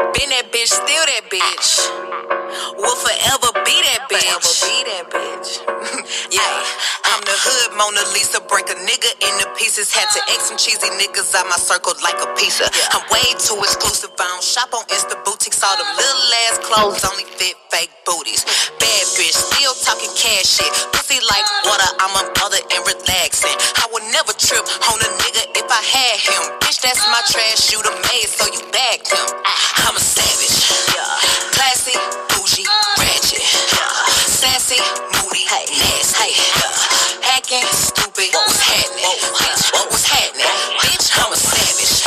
Been that bitch, still that bitch. Will forever be that bitch. Yeah, I'm the hood Mona Lisa. Break a nigga into pieces. Had to X some cheesy niggas out my circle like a pizza. I'm way too exclusive. I don't shop on Insta boutiques. All them little ass clothes only fit fake booties. Bad bitch, still talking cash shit. Pussy like water, I'm a mother and relaxing. I would never trip on a nigga if I had him. Bitch, that's my trash. You the maid, so you bagged him. I'm a savage, classy, bougie, ratchet, sassy, moody, nasty, hacking, stupid. What was happening? Bitch, what was happening? Bitch, I'm a savage,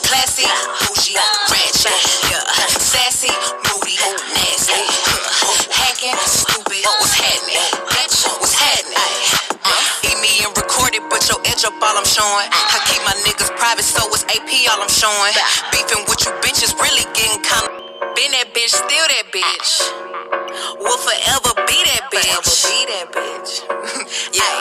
classy, bougie, ratchet, sassy, moody, nasty, hacking, stupid. What was happening? Bitch, what was happening? Eat me and record it, but your edge up all I'm showing. I keep my niggas private, so it's AP all I'm showing. Beefing with you bitches really getting kinda. Been that bitch, still that bitch. Will forever be that bitch. Yeah,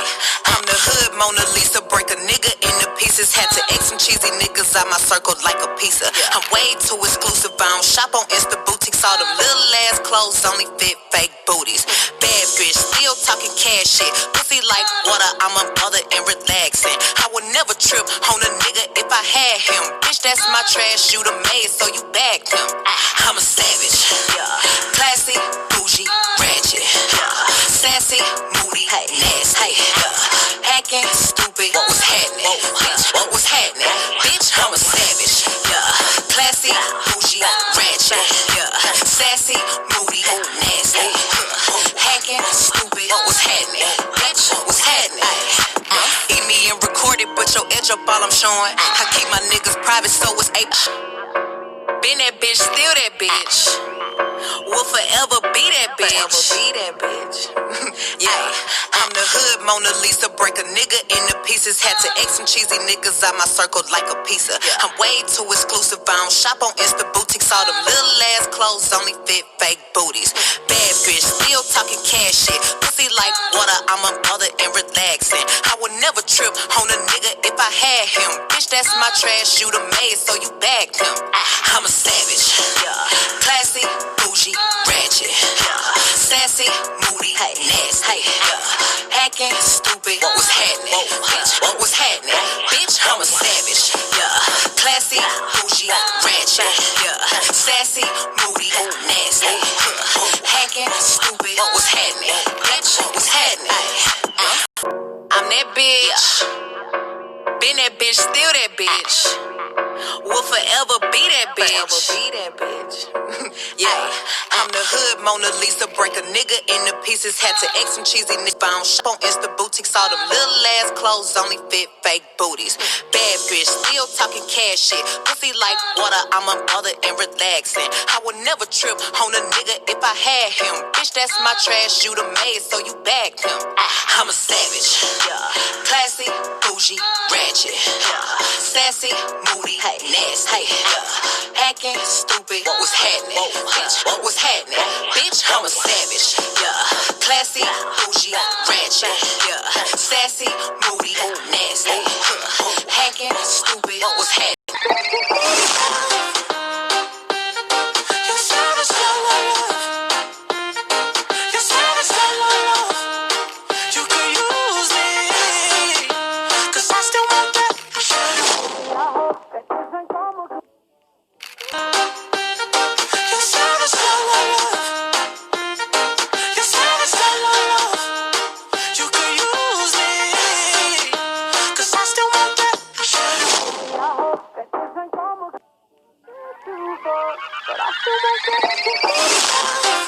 I'm the hood Mona Lisa. Break a nigga into pieces. Had to X some cheesy niggas out my circle like a pizza. I'm way too exclusive. I don't shop on Insta boutiques. All them little ass clothes only fit fake booties. Bad bitch, still talking cash shit. Pussy like water, I'm a mother and relaxing. I would never trip on a nigga if I had him. Bitch, that's my trash. You the maid, so you bagged him. I'm a savage, classy, bougie, ratchet, sassy, moody, nasty, hacking, stupid. What was happening? Bitch, what was happening? Bitch, I'm a savage, classy, bougie, ratchet, sassy, moody, nasty, hacking, stupid. What was happening? Bitch, what was happening? Eat me and record it, but your edge up all I'm showing. I keep my niggas private, so it's a. Been that bitch, still that bitch. Will forever be that bitch. Yeah, I'm the hood Mona Lisa. Break a nigga into pieces. Had to X some cheesy niggas out my circle like a pizza. I'm way too exclusive. I don't shop on Insta boutiques. All them little ass clothes only fit fake booties. Bad bitch, still talking cash shit. Pussy like water, I'm a mother and relaxing. I would never trip on a nigga if I had him. Bitch, that's my trash. You the maid, so you bagged him. I'm a savage, classy, bougie, ratchet, sassy, moody, nasty, hacking, stupid. What was happening? Bitch, what was happening? Bitch, I'm a savage, classy, bougie, ratchet, sassy, moody, nasty, hacking, stupid. What was happening? Bitch, what was happening? I'm that bitch. Been that bitch, still that bitch. Will forever be that bitch. Yeah, I'm the hood Mona Lisa. Break a nigga into pieces. Had to X some cheesy niggas. I don't shop on Insta boutiques. All them little ass clothes only fit fake booties. Bad bitch, still talking cash shit. Pussy like water, I'm a mother and relaxing. I would never trip on a nigga if I had him. Bitch, that's my trash. You the maid, so you bagged him. I'm a savage, classy, bougie, ratchet, sassy, moody, nasty, hacking, stupid. What was happening? Bitch, what was happening? Bitch, I'm a savage, classy, bougie, ratchet, sassy, moody, nasty, hacking, stupid. What was happening? But I still won't get